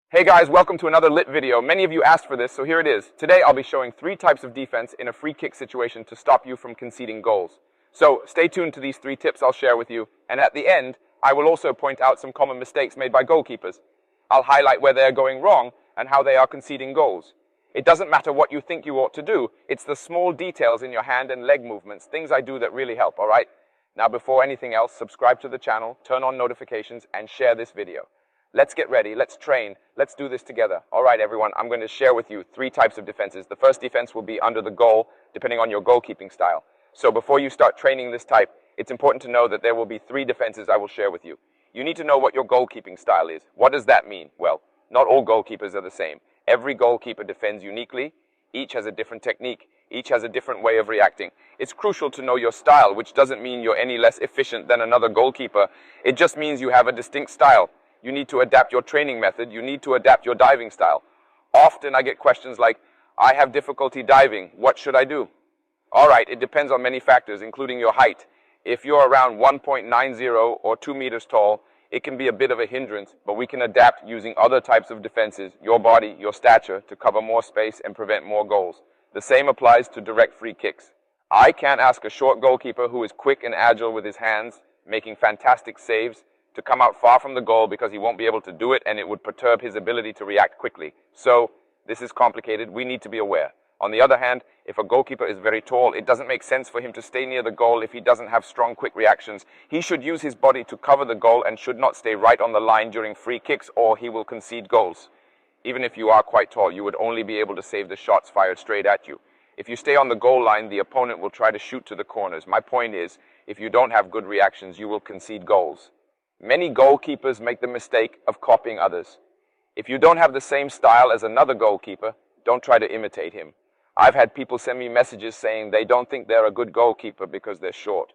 Hey guys, welcome to another lit video. Many of you asked for this, so here it is. Today I'll be showing 3 types of defense in a free kick situation to stop you from conceding goals. So stay tuned to these 3 tips I'll share with you, and at the end, I will also point out some common mistakes made by goalkeepers. I'll highlight where they're going wrong and how they are conceding goals. It doesn't matter what you think you ought to do, it's the small details in your hand and leg movements, things I do that really help, alright? Now before anything else, subscribe to the channel, turn on notifications, and share this video. Let's get ready, let's train, let's do this together. All right, everyone, I'm going to share with you 3 types of defenses. The first defense will be under the goal, depending on your goalkeeping style. So before you start training this type, it's important to know that there will be 3 defenses I will share with you. You need to know what your goalkeeping style is. What does that mean? Well, not all goalkeepers are the same. Every goalkeeper defends uniquely. Each has a different technique. Each has a different way of reacting. It's crucial to know your style, which doesn't mean you're any less efficient than another goalkeeper. It just means you have a distinct style. You need to adapt your training method. You need to adapt your diving style. Often I get questions like, I have difficulty diving. What should I do? All right, it depends on many factors, including your height. If you're around 1.90 or 2 meters tall, it can be a bit of a hindrance, but we can adapt using other types of defenses, your body, your stature, to cover more space and prevent more goals. The same applies to direct free kicks. I can't ask a short goalkeeper who is quick and agile with his hands, making fantastic saves, to come out far from the goal because he won't be able to do it and it would perturb his ability to react quickly. So, this is complicated. We need to be aware. On the other hand, if a goalkeeper is very tall, it doesn't make sense for him to stay near the goal if he doesn't have strong, quick reactions. He should use his body to cover the goal and should not stay right on the line during free kicks or he will concede goals. Even if you are quite tall, you would only be able to save the shots fired straight at you. If you stay on the goal line, the opponent will try to shoot to the corners. My point is, if you don't have good reactions, you will concede goals. Many goalkeepers make the mistake of copying others. If you don't have the same style as another goalkeeper, don't try to imitate him. I've had people send me messages saying they don't think they're a good goalkeeper because they're short.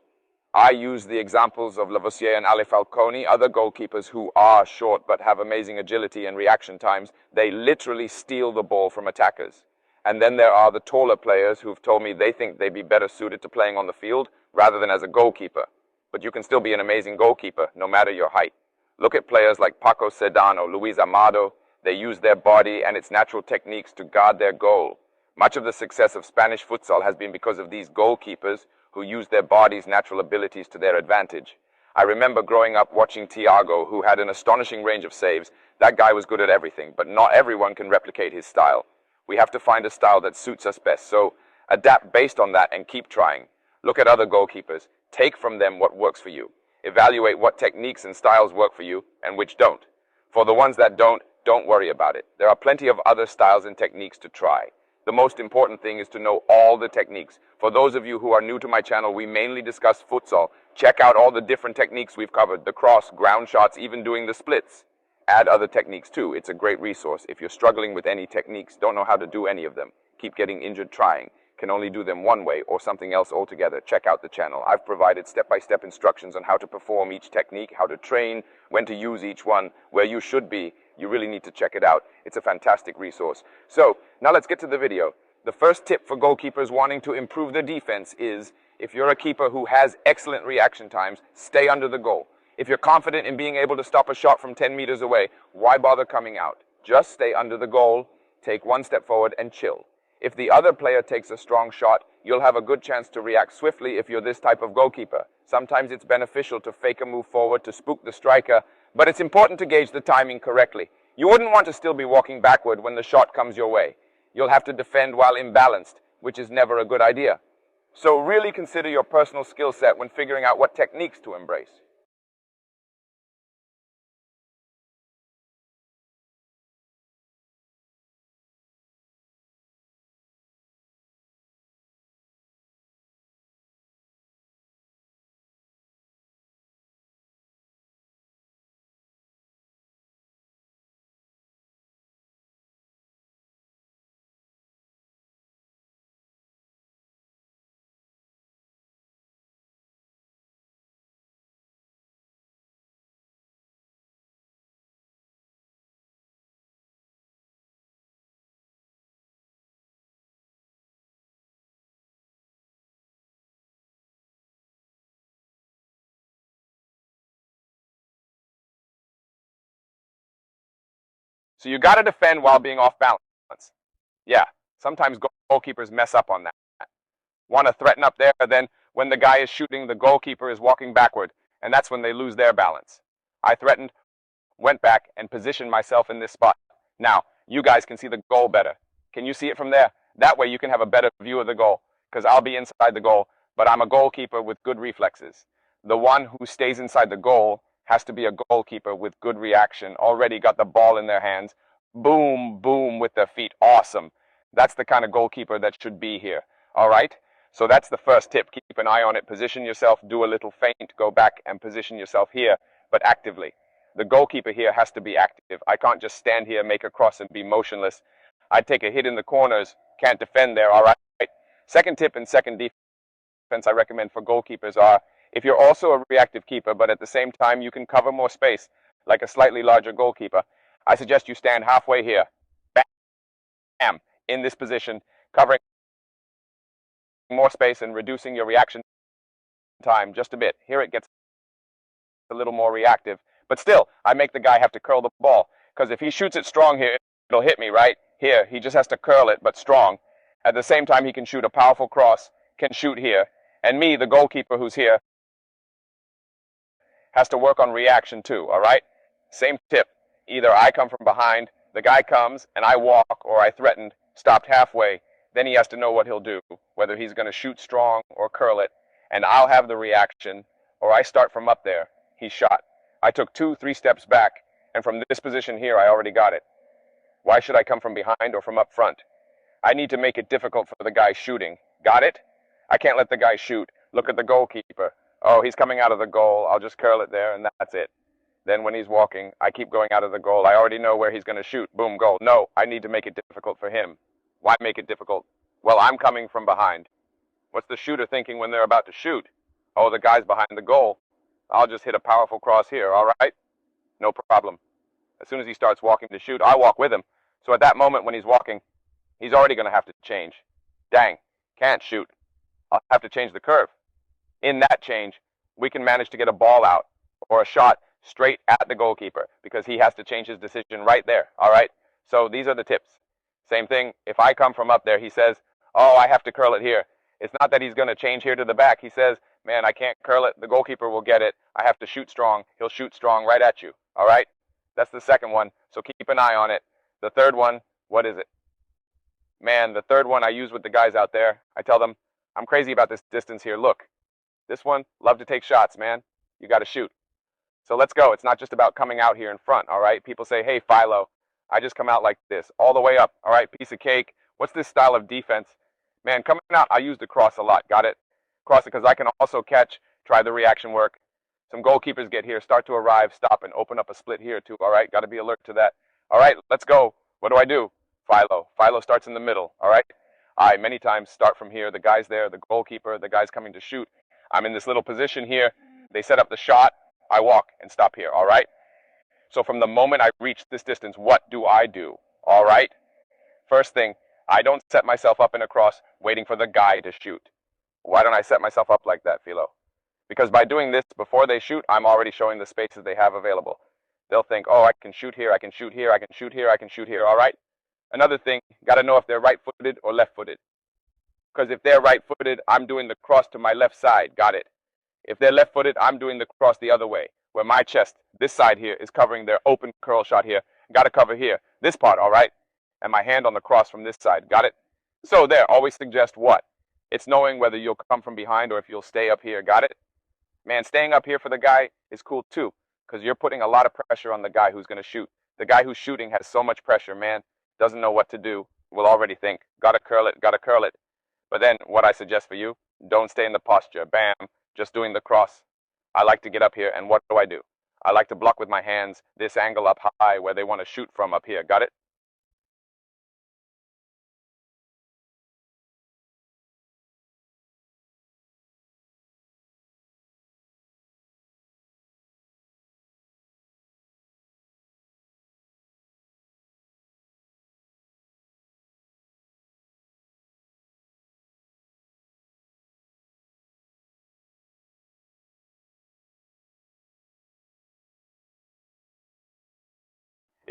I use the examples of Lavoisier and Ale Falconi, other goalkeepers who are short but have amazing agility and reaction times. They literally steal the ball from attackers. And then there are the taller players who've told me they think they'd be better suited to playing on the field rather than as a goalkeeper. But you can still be an amazing goalkeeper, no matter your height. Look at players like Paco Sedano, Luis Amado. They use their body and its natural techniques to guard their goal. Much of the success of Spanish futsal has been because of these goalkeepers who use their body's natural abilities to their advantage. I remember growing up watching Thiago, who had an astonishing range of saves. That guy was good at everything, but not everyone can replicate his style. We have to find a style that suits us best, so adapt based on that and keep trying. Look at other goalkeepers. Take from them what works for you. Evaluate what techniques and styles work for you and which don't. For the ones that don't worry about it. There are plenty of other styles and techniques to try. The most important thing is to know all the techniques. For those of you who are new to my channel, we mainly discuss futsal. Check out all the different techniques we've covered. The cross, ground shots, even doing the splits. Add other techniques too. It's a great resource. If you're struggling with any techniques, don't know how to do any of them, keep getting injured trying, can only do them one way or something else altogether, check out the channel. I've provided step-by-step instructions on how to perform each technique, how to train, when to use each one, where you should be. You really need to check it out. It's a fantastic resource. So, now let's get to the video. The first tip for goalkeepers wanting to improve their defense is, if you're a keeper who has excellent reaction times, stay under the goal. If you're confident in being able to stop a shot from 10 meters away, why bother coming out? Just stay under the goal, take one step forward, and chill. If the other player takes a strong shot, you'll have a good chance to react swiftly if you're this type of goalkeeper. Sometimes it's beneficial to fake a move forward to spook the striker, but it's important to gauge the timing correctly. You wouldn't want to still be walking backward when the shot comes your way. You'll have to defend while imbalanced, which is never a good idea. So really consider your personal skill set when figuring out what techniques to embrace. So you got to defend while being off balance. Yeah, sometimes goalkeepers mess up on that. Want to threaten up there, then when the guy is shooting, the goalkeeper is walking backward, and that's when they lose their balance. I threatened, went back, and positioned myself in this spot. Now, you guys can see the goal better. Can you see it from there? That way you can have a better view of the goal, because I'll be inside the goal, but I'm a goalkeeper with good reflexes. The one who stays inside the goal has to be a goalkeeper with good reaction, already got the ball in their hands. Boom, boom with their feet. Awesome. That's the kind of goalkeeper that should be here. All right? So that's the first tip. Keep an eye on it. Position yourself. Do a little feint. Go back and position yourself here, but actively. The goalkeeper here has to be active. I can't just stand here, make a cross, and be motionless. I'd take a hit in the corners. Can't defend there. All right? Second tip and second defense I recommend for goalkeepers are, if you're also a reactive keeper, but at the same time you can cover more space, like a slightly larger goalkeeper, I suggest you stand halfway here. Bam! In this position, covering more space and reducing your reaction time just a bit. Here it gets a little more reactive. But still, I make the guy have to curl the ball. Because if he shoots it strong here, it'll hit me, right? Here, he just has to curl it, but strong. At the same time, he can shoot a powerful cross, can shoot here. And me, the goalkeeper who's here, has to work on reaction too, all right? Same tip. Either I come from behind, the guy comes, and I walk, or I threatened, stopped halfway. Then he has to know what he'll do, whether he's going to shoot strong or curl it. And I'll have the reaction, or I start from up there. He shot. I took 2-3 steps back, and from this position here, I already got it. Why should I come from behind or from up front? I need to make it difficult for the guy shooting. Got it? I can't let the guy shoot. Look at the goalkeeper. Oh, he's coming out of the goal. I'll just curl it there, and that's it. Then when he's walking, I keep going out of the goal. I already know where he's going to shoot. Boom, goal. No, I need to make it difficult for him. Why make it difficult? Well, I'm coming from behind. What's the shooter thinking when they're about to shoot? Oh, the guy's behind the goal. I'll just hit a powerful cross here, all right? No problem. As soon as he starts walking to shoot, I walk with him. So at that moment when he's walking, he's already going to have to change. Dang, can't shoot. I'll have to change the curve. In that change, we can manage to get a ball out or a shot straight at the goalkeeper because he has to change his decision right there, all right? So these are the tips. Same thing, if I come from up there, he says, oh, I have to curl it here. It's not that he's going to change here to the back. He says, man, I can't curl it. The goalkeeper will get it. I have to shoot strong. He'll shoot strong right at you, all right? That's the second one, so keep an eye on it. The third one, what is it? Man, the third one I use with the guys out there. I tell them, I'm crazy about this distance here. Look, this one, love to take shots, man. You got to shoot. So let's go. It's not just about coming out here in front, all right? People say, hey, Philo, I just come out like this, all the way up, all right? Piece of cake. What's this style of defense? Man, coming out, I use the cross a lot. Got it? Cross it because I can also catch, try the reaction work. Some goalkeepers get here, start to arrive, stop, and open up a split here too, all right? Got to be alert to that. All right, let's go. What do? Philo. Philo starts in the middle, all right? I many times start from here. The guy's there, the goalkeeper, the guy's coming to shoot. I'm in this little position here. They set up the shot. I walk and stop here, all right? So from the moment I reach this distance, what do? All right? First thing, I don't set myself up in a cross waiting for the guy to shoot. Why don't I set myself up like that, Philo? Because by doing this before they shoot, I'm already showing the spaces they have available. They'll think, oh, I can shoot here, I can shoot here, I can shoot here, I can shoot here, all right? Another thing, got to know if they're right-footed or left-footed. Because if they're right-footed, I'm doing the cross to my left side. Got it? If they're left-footed, I'm doing the cross the other way, where my chest, this side here, is covering their open curl shot here. Got to cover here. This part, all right? And my hand on the cross from this side. Got it? So there, always suggest what? It's knowing whether you'll come from behind or if you'll stay up here. Got it? Man, staying up here for the guy is cool too, because you're putting a lot of pressure on the guy who's going to shoot. The guy who's shooting has so much pressure, man, doesn't know what to do, will already think, gotta curl it, gotta curl it. But then, what I suggest for you, don't stay in the posture, bam, just doing the cross. I like to get up here, and what do? I like to block with my hands, this angle up high where they want to shoot from up here, got it?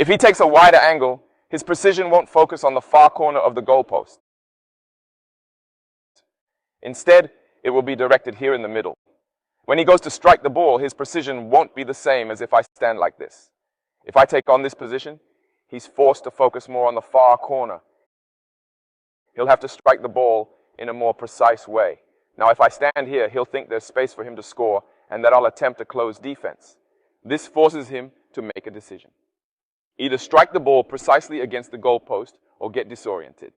If he takes a wider angle, his precision won't focus on the far corner of the goalpost. Instead, it will be directed here in the middle. When he goes to strike the ball, his precision won't be the same as if I stand like this. If I take on this position, he's forced to focus more on the far corner. He'll have to strike the ball in a more precise way. Now, if I stand here, he'll think there's space for him to score and that I'll attempt to close defense. This forces him to make a decision. Either strike the ball precisely against the goalpost or get disoriented.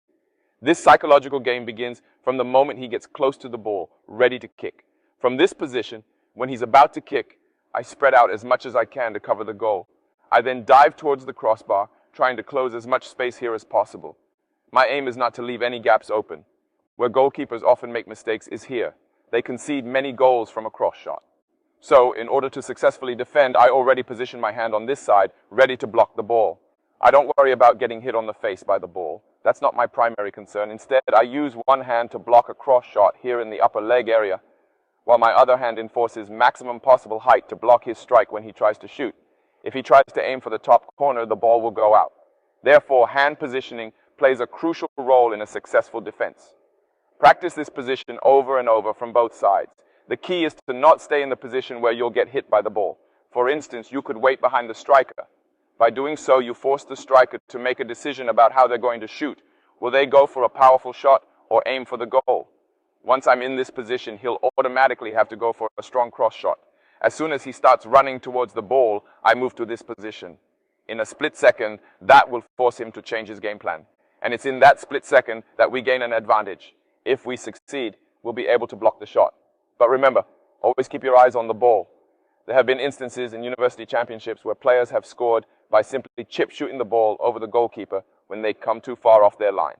This psychological game begins from the moment he gets close to the ball, ready to kick. From this position, when he's about to kick, I spread out as much as I can to cover the goal. I then dive towards the crossbar, trying to close as much space here as possible. My aim is not to leave any gaps open. Where goalkeepers often make mistakes is here. They concede many goals from a cross shot. So, in order to successfully defend, I already position my hand on this side, ready to block the ball. I don't worry about getting hit on the face by the ball. That's not my primary concern. Instead, I use one hand to block a cross shot here in the upper leg area, while my other hand enforces maximum possible height to block his strike when he tries to shoot. If he tries to aim for the top corner, the ball will go out. Therefore, hand positioning plays a crucial role in a successful defense. Practice this position over and over from both sides. The key is to not stay in the position where you'll get hit by the ball. For instance, you could wait behind the striker. By doing so, you force the striker to make a decision about how they're going to shoot. Will they go for a powerful shot or aim for the goal? Once I'm in this position, he'll automatically have to go for a strong cross shot. As soon as he starts running towards the ball, I move to this position. In a split second, that will force him to change his game plan. And it's in that split second that we gain an advantage. If we succeed, we'll be able to block the shot. But remember, always keep your eyes on the ball. There have been instances in university championships where players have scored by simply chip shooting the ball over the goalkeeper when they come too far off their line.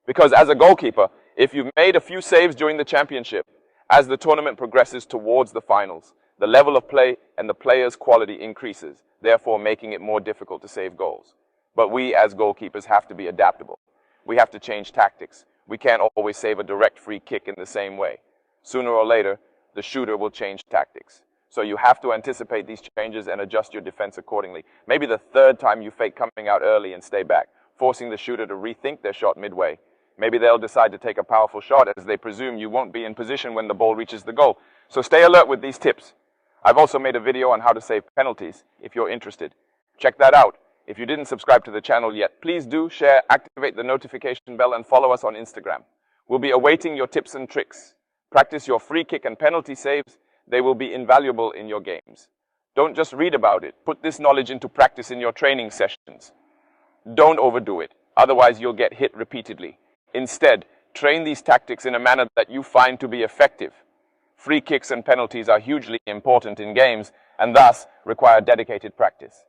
Because as a goalkeeper, if you've made a few saves during the championship, as the tournament progresses towards the finals, the level of play and the player's quality increases, therefore making it more difficult to save goals. But we as goalkeepers have to be adaptable. We have to change tactics. We can't always save a direct free kick in the same way. Sooner or later, the shooter will change tactics. So you have to anticipate these changes and adjust your defense accordingly. Maybe the third time you fake coming out early and stay back, forcing the shooter to rethink their shot midway. Maybe they'll decide to take a powerful shot as they presume you won't be in position when the ball reaches the goal. So stay alert with these tips. I've also made a video on how to save penalties if you're interested. Check that out. If you didn't subscribe to the channel yet, please do share, activate the notification bell, and follow us on Instagram. We'll be awaiting your tips and tricks. Practice your free kick and penalty saves. They will be invaluable in your games. Don't just read about it. Put this knowledge into practice in your training sessions. Don't overdo it. Otherwise, you'll get hit repeatedly. Instead, train these tactics in a manner that you find to be effective. Free kicks and penalties are hugely important in games and thus require dedicated practice.